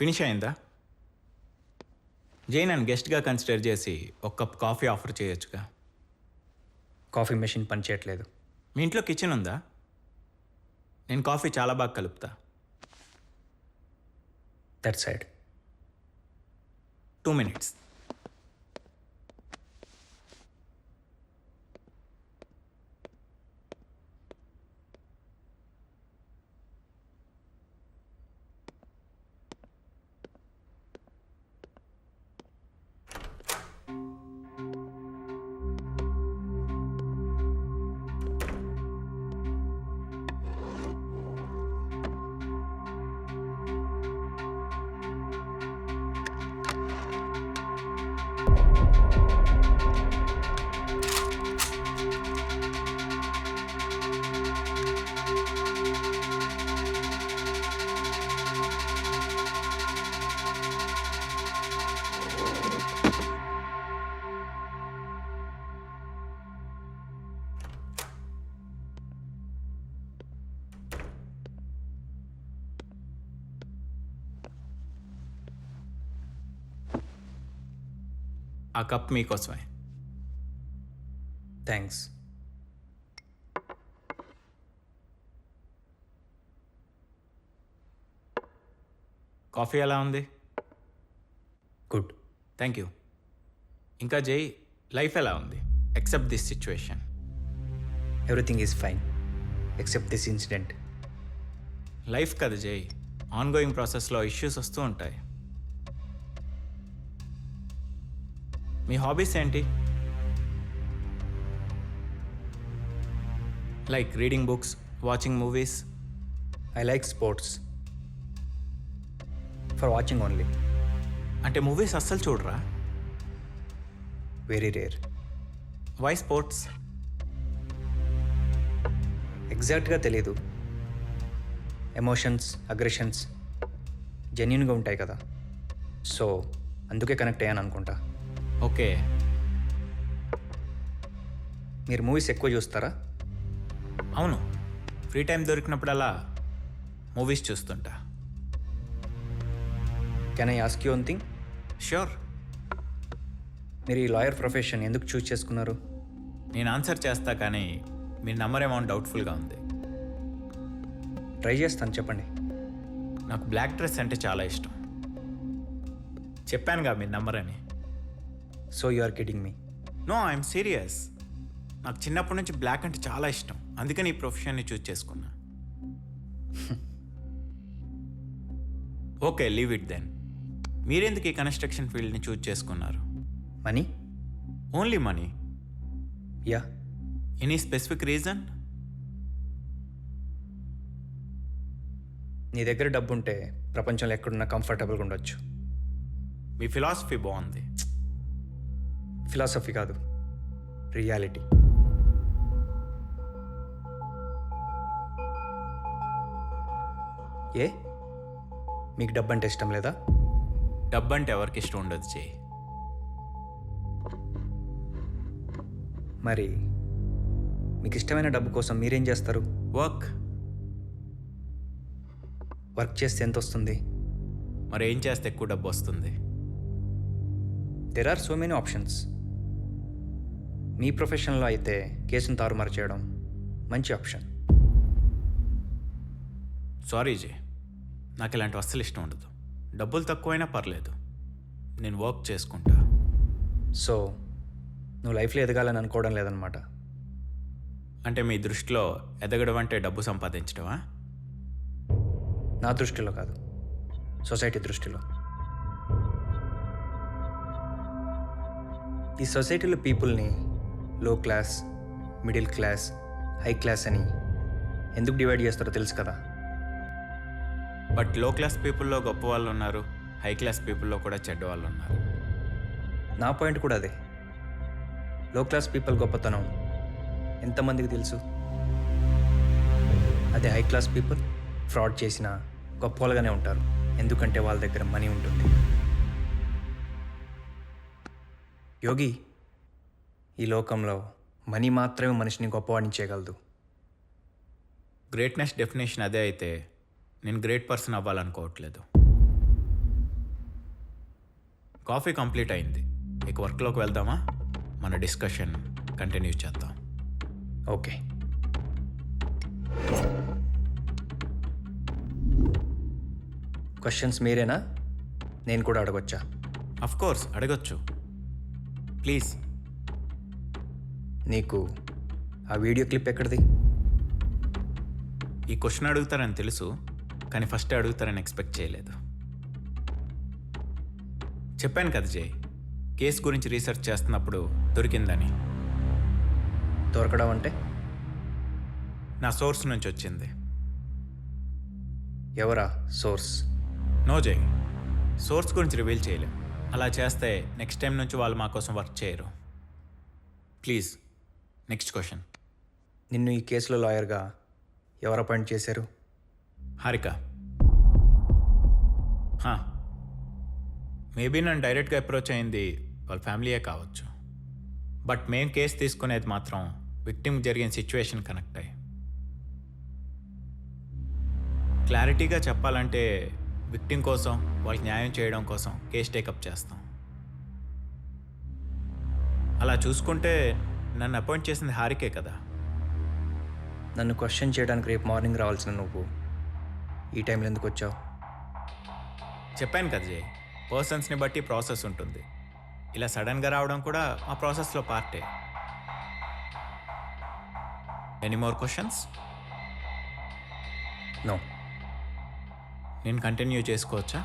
Finish అయిందా? జై నన్ను గెస్ట్గా కన్సిడర్ చేసి ఒక కప్ కాఫీ ఆఫర్ చేయొచ్చుగా. కాఫీ మెషిన్ పని చేయట్లేదు. మీ ఇంట్లో కిచెన్ ఉందా? నేను కాఫీ చాలా బాగా కలుపుతా. That side 2 minutes. ఆ కప్ మీకోసమే. థ్యాంక్స్. కాఫీ ఎలా ఉంది? గుడ్. Thank you. ఇంకా జై, లైఫ్ ఎలా ఉంది except this situation? Everything is fine except this incident. Life కదా జై, ఆన్గోయింగ్ ప్రాసెస్లో ఇష్యూస్ వస్తూ ఉంటాయి. మీ హాబీస్ ఏంటి? Like reading books, watching movies. I like sports for watching only. అంటే మూవీస్ అస్సలు చూడరా? Very rare. Why sports? ఎగ్జాక్ట్గా తెలీదు. ఎమోషన్స్, అగ్రెషన్స్ జెన్యున్గా ఉంటాయి కదా, సో అందుకే కనెక్ట్ అయ్యాను అనుకుంటా. ఓకే. మీరు మూవీస్ ఎక్కువ చూస్తారా? అవును, ఫ్రీ టైం దొరికినప్పుడల్లా మూవీస్ చూస్తుంటా. Can I ask you one thing? Sure. మీరు ఈ లాయర్ ప్రొఫెషన్ ఎందుకు చూస్ చేసుకున్నారు? నేను ఆన్సర్ చేస్తా, కానీ మీరు నమ్మరేమో డౌట్ఫుల్గా ఉంది. ట్రై చేస్తాను, చెప్పండి. నాకు బ్లాక్ డ్రెస్ అంటే చాలా ఇష్టం. చెప్పానుగా మీరు నమ్మరని. So you are kidding me? No, I'm serious. నాకు చిన్నప్పటి నుంచి బ్లాక్ అంటే చాలా ఇష్టం, అందుకని ఈ ప్రొఫెషన్ని చూస్ చేసుకున్నా. Okay, leave it then. మీరెందుకు ఈ కన్స్ట్రక్షన్ ఫీల్డ్ని చూస్ చేసుకున్నారు? Money. Only money? Yeah. Any specific reason? నీ దగ్గర డబ్బు ఉంటే ప్రపంచంలో ఎక్కడున్నా కంఫర్టబుల్గా ఉండొచ్చు. మీ ఫిలాసఫీ బాగుంది. ఫిలాసఫీ కాదు, రియాలిటీ. ఏ మీకు డబ్బు అంటే ఇష్టం లేదా? డబ్బు అంటే ఎవరికి ఇష్టం ఉండదు చేయి. మరి మీకు ఇష్టమైన డబ్బు కోసం మీరేం చేస్తారు? వర్క్. వర్క్ చేస్తే ఎంత వస్తుంది? మరి ఏం చేస్తే ఎక్కువ డబ్బు వస్తుంది? There are so many options. మీ ప్రొఫెషన్లో అయితే కేసును తారుమారు చేయడం మంచి ఆప్షన్. సారీ జే, నాకు ఇలాంటి అస్సలు ఇష్టం ఉండదు. డబ్బులు తక్కువైనా పర్లేదు, నేను వర్క్ చేసుకుంటా. సో నువ్వు లైఫ్లో ఎదగాలని అనుకోవడం లేదనమాట. అంటే మీ దృష్టిలో ఎదగడం అంటే డబ్బు సంపాదించడమా? నా దృష్టిలో కాదు, సొసైటీ దృష్టిలో. ఈ సొసైటీలో పీపుల్ని లో class, middle class, high class అని ఎందుకు డివైడ్ చేస్తారో తెలుసు కదా. బట్ లో క్లాస్ పీపుల్లో గొప్ప వాళ్ళు ఉన్నారు, హై క్లాస్ పీపుల్లో కూడా చెడ్డ వాళ్ళు ఉన్నారు. నా పాయింట్ కూడా అదే. లో క్లాస్ పీపుల్ గొప్పతనం ఎంతమందికి తెలుసు? అదే హై క్లాస్ పీపుల్ ఫ్రాడ్ చేసిన గొప్ప వాళ్ళగానే ఉంటారు, ఎందుకంటే వాళ్ళ దగ్గర మనీ ఉంటుంది. యోగి, ఈ లోకంలో మనీ మాత్రమే మనిషిని గొప్పవాడిని చేయగలదు. గ్రేట్నెస్ డెఫినేషన్ అదే అయితే నేను గ్రేట్ పర్సన్ అవ్వాలనుకోవట్లేదు. కాఫీ కంప్లీట్ అయింది. ఇక వర్క్లోకి వెళ్దామా? మన డిస్కషన్ కంటిన్యూ చేద్దాం. ఓకే. క్వశ్చన్స్ మీరేనా? నేను కూడా అడగొచ్చా? అఫ్ కోర్స్ అడగొచ్చు. ప్లీజ్. నీకు ఆ వీడియో క్లిప్ ఎక్కడిది? ఈ క్వశ్చన్ అడుగుతారని తెలుసు, కానీ ఫస్ట్ అడుగుతారని ఎక్స్పెక్ట్ చేయలేదు. చెప్పాను కదా జై, కేసు గురించి రీసెర్చ్ చేస్తున్నప్పుడు దొరికిందని. దొరకడం అంటే? నా సోర్స్ నుంచి వచ్చింది. ఎవరా సోర్స్? నో జై, సోర్స్ గురించి రివీల్ చేయలేం. అలా చేస్తే నెక్స్ట్ టైం నుంచి వాళ్ళు మా కోసం వర్క్ చేయరు. Please, next question. నిన్ను ఈ కేసులో లాయర్గా ఎవరు అపాయింట్ చేశారు? హారిక. మేబీ నన్ను డైరెక్ట్గా అప్రోచ్ అయింది వాళ్ళ ఫ్యామిలీయే కావచ్చు. బట్ మేం కేసు తీసుకునేది మాత్రం విక్టిమ్ జరిగిన సిచ్యువేషన్ కనెక్ట్ అయ్యి. క్లారిటీగా చెప్పాలంటే విక్టిమ్ కోసం, వాళ్ళకి న్యాయం చేయడం కోసం కేసు టేకప్ చేస్తాం. అలా చూసుకుంటే నన్ను అపాయింట్ చేసింది హారికే కదా. నన్ను క్వశ్చన్ చేయడానికి రేపు మార్నింగ్ రావాల్సిన నువ్వు ఈ టైంలో ఎందుకు వచ్చావు? చెప్పాను కదా జై, పర్సన్స్ని బట్టి ప్రాసెస్ ఉంటుంది. ఇలా సడన్గా రావడం కూడా ఆ ప్రాసెస్లో పార్టే. Any more questions? నో. నేను కంటిన్యూ చేసుకోవచ్చా?